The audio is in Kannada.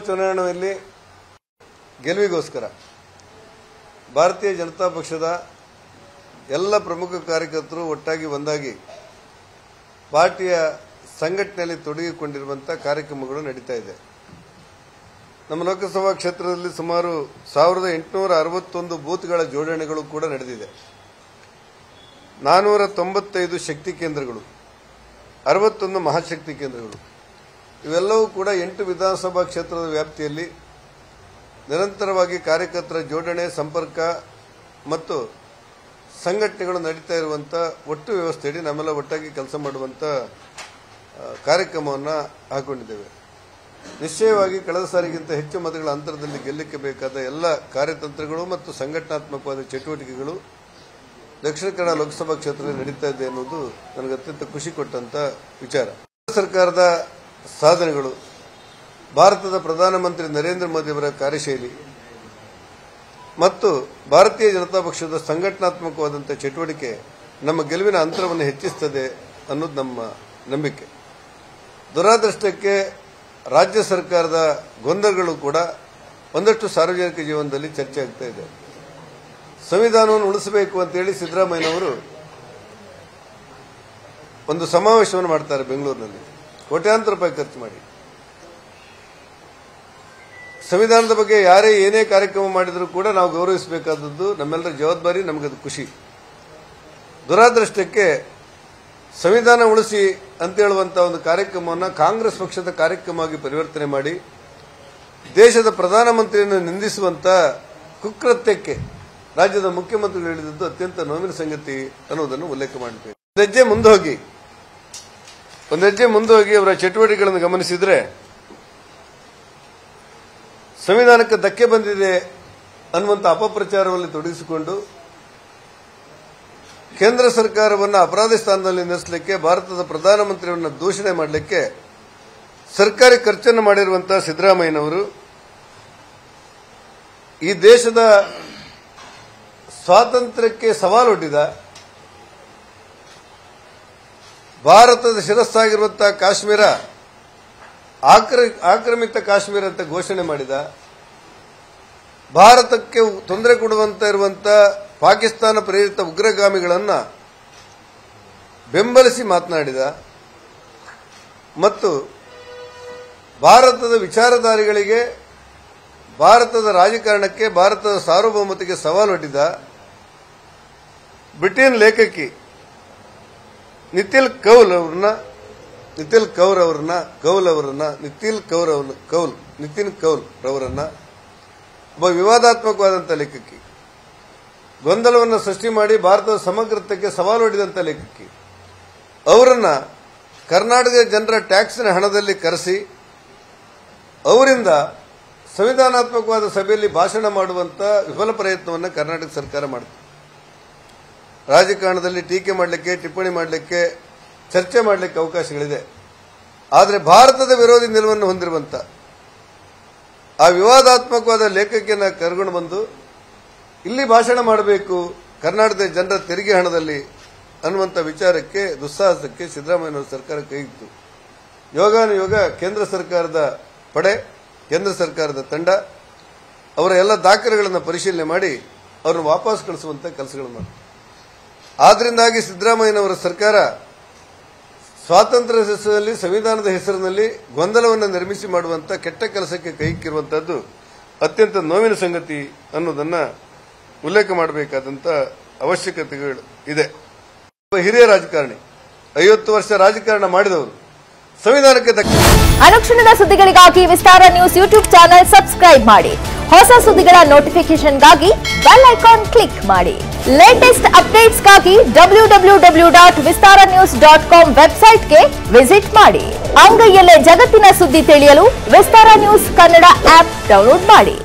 ಚುನಾವಣೆಯಲ್ಲಿ ಗೆಲುವಿಗೋಸ್ಕರ ಭಾರತೀಯ ಜನತಾ ಪಕ್ಷದ ಎಲ್ಲ ಪ್ರಮುಖ ಕಾರ್ಯಕರ್ತರು ಒಟ್ಟಾಗಿ ಒಂದಾಗಿ ಪಾರ್ಟಿಯ ಸಂಘಟನೆಯಲ್ಲಿ ತೊಡಗಿಕೊಂಡಿರುವಂತಹ ಕಾರ್ಯಕ್ರಮಗಳು ನಡೀತಾ ಇದೆ. ನಮ್ಮ ಲೋಕಸಭಾ ಕ್ಷೇತ್ರದಲ್ಲಿ ಸುಮಾರು 1861 ಬೂತ್ಗಳ ಜೋಡಣೆಗಳು ಕೂಡ ನಡೆದಿದೆ. 495 ಶಕ್ತಿ ಕೇಂದ್ರಗಳು, 61 ಮಹಾಶಕ್ತಿ ಕೇಂದ್ರಗಳು, ಇವೆಲ್ಲವೂ ಕೂಡ 8 ವಿಧಾನಸಭಾ ಕ್ಷೇತ್ರದ ವ್ಯಾಪ್ತಿಯಲ್ಲಿ ನಿರಂತರವಾಗಿ ಕಾರ್ಯಕರ್ತರ ಜೋಡಣೆ, ಸಂಪರ್ಕ ಮತ್ತು ಸಂಘಟನೆಗಳು ನಡೀತಾ ಇರುವಂತಹ ಒಟ್ಟು ವ್ಯವಸ್ಥೆಯಡಿ ನಮ್ಮೆಲ್ಲ ಒಟ್ಟಾಗಿ ಕೆಲಸ ಮಾಡುವಂತ ಕಾರ್ಯಕ್ರಮವನ್ನು ಹಾಕೊಂಡಿದ್ದೇವೆ. ನಿಶ್ಚಯವಾಗಿ ಕಳೆದ ಸಾರಿಗಿಂತ ಹೆಚ್ಚು ಮತಗಳ ಅಂತರದಲ್ಲಿ ಗೆಲ್ಲಕ್ಕೆ ಬೇಕಾದ ಎಲ್ಲ ಕಾರ್ಯತಂತ್ರಗಳು ಮತ್ತು ಸಂಘಟನಾತ್ಮಕವಾದ ಚಟುವಟಿಕೆಗಳು ದಕ್ಷಿಣ ಕನ್ನಡ ಲೋಕಸಭಾ ಕ್ಷೇತ್ರದಲ್ಲಿ ನಡೀತಾ ಇದೆ ಅನ್ನೋದು ನನಗೆ ಅತ್ಯಂತ ಖುಷಿ ಕೊಟ್ಟಂತ ವಿಚಾರ. ಸರ್ಕಾರದ ಸಾಧನೆಗಳು, ಭಾರತದ ಪ್ರಧಾನಮಂತ್ರಿ ನರೇಂದ್ರ ಮೋದಿ ಅವರ ಕಾರ್ಯಶೈಲಿ ಮತ್ತು ಭಾರತೀಯ ಜನತಾ ಪಕ್ಷದ ಸಂಘಟನಾತ್ಮಕವಾದಂತಹ ಚಟುವಟಿಕೆ ನಮ್ಮ ಗೆಲುವಿನ ಅಂತರವನ್ನು ಹೆಚ್ಚಿಸುತ್ತದೆ ಅನ್ನೋದು ನಮ್ಮ ನಂಬಿಕೆ. ದುರಾದೃಷ್ಟಕ್ಕೆ ರಾಜ್ಯ ಸರ್ಕಾರದ ಗೊಂದಲಗಳು ಕೂಡ ಒಂದಷ್ಟು ಸಾರ್ವಜನಿಕ ಜೀವನದಲ್ಲಿ ಚರ್ಚೆ ಆಗ್ತಾ ಇದೆ. ಸಂವಿಧಾನವನ್ನು ಉಳಿಸಬೇಕು ಅಂತೇಳಿ ಸಿದ್ದರಾಮಯ್ಯನವರು ಒಂದು ಸಮಾವೇಶವನ್ನು ಮಾಡ್ತಾರೆ ಬೆಂಗಳೂರಿನಲ್ಲಿ, ಕೋಟ್ಯಾಂತರ ರೂಪಾಯಿ ಖರ್ಚು ಮಾಡಿ. ಸಂವಿಧಾನದ ಬಗ್ಗೆ ಯಾರೇ ಏನೇ ಕಾರ್ಯಕ್ರಮ ಮಾಡಿದರೂ ಕೂಡ ನಾವು ಗೌರವಿಸಬೇಕಾದದ್ದು ನಮ್ಮೆಲ್ಲರ ಜವಾಬ್ದಾರಿ, ನಮಗದು ಖುಷಿ. ದುರಾದೃಷ್ಟಕ್ಕೆ ಸಂವಿಧಾನ ಉಳಿಸಿ ಅಂತ ಹೇಳುವಂತಹ ಒಂದು ಕಾರ್ಯಕ್ರಮವನ್ನು ಕಾಂಗ್ರೆಸ್ ಪಕ್ಷದ ಕಾರ್ಯಕ್ರಮವಾಗಿ ಪರಿವರ್ತನೆ ಮಾಡಿ ದೇಶದ ಪ್ರಧಾನಮಂತ್ರಿಯನ್ನು ನಿಂದಿಸುವಂತ ಕುಕೃತ್ಯಕ್ಕೆ ರಾಜ್ಯದ ಮುಖ್ಯಮಂತ್ರಿಗಳು ಹೇಳಿದ್ದು ಅತ್ಯಂತ ನೋವಿನ ಸಂಗತಿ ಅನ್ನೋದನ್ನು ಉಲ್ಲೇಖ ಮಾಡಬೇಕು. ಒಂದು ಹೆಜ್ಜೆ ಮುಂದೆ ಹೋಗಿ ಅವರ ಚಟುವಟಿಕೆಗಳನ್ನು ಗಮನಿಸಿದರೆ ಸಂವಿಧಾನಕ್ಕೆ ಧಕ್ಕೆ ಬಂದಿದೆ ಅನ್ನುವಂಥ ಅಪಪ್ರಚಾರದಲ್ಲಿ ತೊಡಗಿಸಿಕೊಂಡು ಕೇಂದ್ರ ಸರ್ಕಾರವನ್ನು ಅಪರಾಧಿ ಸ್ಥಾನದಲ್ಲಿ ನಿಲ್ಲಿಸಲಿಕ್ಕೆ, ಭಾರತದ ಪ್ರಧಾನಮಂತ್ರಿಯವರನ್ನು ದೂಷಣೆ ಮಾಡಲಿಕ್ಕೆ ಸರ್ಕಾರಿ ಖರ್ಚನ್ನು ಮಾಡಿರುವಂತಹ ಸಿದ್ದರಾಮಯ್ಯನವರು ಈ ದೇಶದ ಸ್ವಾತಂತ್ರ್ಯಕ್ಕೆ ಸವಾಲೊಡ್ಡಿದ, ಭಾರತದ ಶಿರಸ್ಸಾಗಿರುವಂತಹ ಕಾಶ್ಮೀರ ಆಕ್ರಮಿತ ಕಾಶ್ಮೀರ ಅಂತ ಘೋಷಣೆ ಮಾಡಿದ, ಭಾರತಕ್ಕೆ ತೊಂದರೆ ಕೊಡುವಂತ ಇರುವಂತಹ ಪಾಕಿಸ್ತಾನ ಪ್ರೇರಿತ ಉಗ್ರಗಾಮಿಗಳನ್ನು ಬೆಂಬಲಿಸಿ ಮಾತನಾಡಿದ ಮತ್ತು ಭಾರತದ ವಿಚಾರಧಾರೆಗಳಿಗೆ, ಭಾರತದ ರಾಜಕಾರಣಕ್ಕೆ, ಭಾರತದ ಸಾರ್ವಭೌಮತೆಗೆ ಸವಾಲೊಡ್ಡಿದ ಬ್ರಿಟನ್ ಲೇಖಕಿ ನಿತಿನ್ ಕೌಲ್ ರವರನ್ನ ಒಬ್ಬ ವಿವಾದಾತ್ಮಕವಾದಂತಹ ಲೇಖಕಿ, ಗೊಂದಲವನ್ನು ಸೃಷ್ಟಿ ಮಾಡಿ ಭಾರತದ ಸಮಗ್ರತೆಗೆ ಸವಾಲೊಡ್ಡಿದಂಥ ಲೇಖಕಿ, ಅವರನ್ನ ಕರ್ನಾಟಕದ ಜನರ ಟ್ಯಾಕ್ಸ್ನ ಹಣದಲ್ಲಿ ಕರೆಸಿ ಅವರಿಂದ ಸಂವಿಧಾನಾತ್ಮಕವಾದ ಸಭೆಯಲ್ಲಿ ಭಾಷಣ ಮಾಡುವಂತ ವಿಫಲ ಪ್ರಯತ್ನವನ್ನು ಕರ್ನಾಟಕ ಸರ್ಕಾರ ಮಾಡಿದೆ. ರಾಜಕಾರಣದಲ್ಲಿ ಟೀಕೆ ಮಾಡಲಿಕ್ಕೆ, ಟಿಪ್ಪಣಿ ಮಾಡಲಿಕ್ಕೆ, ಚರ್ಚೆ ಮಾಡಲಿಕ್ಕೆ ಅವಕಾಶಗಳಿದೆ. ಆದರೆ ಭಾರತದ ವಿರೋಧಿ ನಿಲುವನ್ನು ಹೊಂದಿರುವಂತ ಆ ವಿವಾದಾತ್ಮಕವಾದ ಲೇಖಕಿಯನ್ನು ಕರ್ಕೊಂಡು ಬಂದು ಇಲ್ಲಿ ಭಾಷಣ ಮಾಡಬೇಕು ಕರ್ನಾಟಕದ ಜನರ ತೆರಿಗೆ ಹಣದಲ್ಲಿ ಅನ್ನುವಂಥ ವಿಚಾರಕ್ಕೆ, ದುಸ್ಸಾಹಸಕ್ಕೆ ಸಿದ್ದರಾಮಯ್ಯನವರ ಸರ್ಕಾರ ಕೈಗಿತ್ತು. ಯೋಗಾನುಯೋಗ ಕೇಂದ್ರ ಸರ್ಕಾರದ ಪಡೆ, ಕೇಂದ್ರ ಸರ್ಕಾರದ ತಂಡ ಅವರ ಎಲ್ಲ ದಾಖಲೆಗಳನ್ನು ಪರಿಶೀಲನೆ ಮಾಡಿ ಅವರನ್ನು ವಾಪಸ್ ಕಳಿಸುವಂತ ಕೆಲಸಗಳನ್ನು ಮಾಡಿ. ಆದ್ರಿಂದಾಗಿ ಸಿದ್ದರಾಮಯ್ಯನವರ ಸರ್ಕಾರ ಸ್ವಾತಂತ್ರ್ಯ ಹೆಸರಿನಲ್ಲಿ, ಸಂವಿಧಾನದ ಹೆಸರಿನಲ್ಲಿ ಗೊಂದಲವನ್ನು ನಿರ್ಮಿಸಿ ಮಾಡುವಂತ ಕೆಟ್ಟ ಕೆಲಸಕ್ಕೆ ಕೈಕ್ಕಿರುವಂತಹದ್ದು ಅತ್ಯಂತ ನೋವಿನ ಸಂಗತಿ ಅನ್ನೋದನ್ನ ಉಲ್ಲೇಖ ಮಾಡಬೇಕಾದಂತ ಅವಶ್ಯಕತೆಗಳು ಇದೆ. ಹಿರಿಯ ರಾಜಕಾರಣಿ, 50 ವರ್ಷ ರಾಜಕಾರಣ ಮಾಡಿದವರು, ಸಂವಿಧಾನಕ್ಕೆ ಅನುಕ್ಷಣದ ಸುದ್ದಿಗಳಿಗಾಗಿ ವಿಸ್ತಾರ ನ್ಯೂಸ್ ಯೂಟ್ಯೂಬ್ ಚಾನೆಲ್ ಸಬ್ಸ್ಕ್ರೈಬ್ ಮಾಡಿ. ಹೊಸ ಸುದ್ದಿಗಳ ನೋಟಿಫಿಕೇಶನ್ಗಾಗಿ ಬೆಲ್ ಐಕಾನ್ ಕ್ಲಿಕ್ ಮಾಡಿ. ಲೇಟೆಸ್ಟ್ ಅಪ್ಡೇಟ್ಸ್ಗಾಗಿ www.vistaranews.com ವೆಬ್ಸೈಟ್ಗೆ ವಿಸಿಟ್ ಮಾಡಿ. ಅಂಗೈಯಲ್ಲೇ ಜಗತ್ತಿನ ಸುದ್ದಿ ತಿಳಿಯಲು ವಿಸ್ತಾರ ನ್ಯೂಸ್ ಕನ್ನಡ ಆಪ್ ಡೌನ್ಲೋಡ್ ಮಾಡಿ.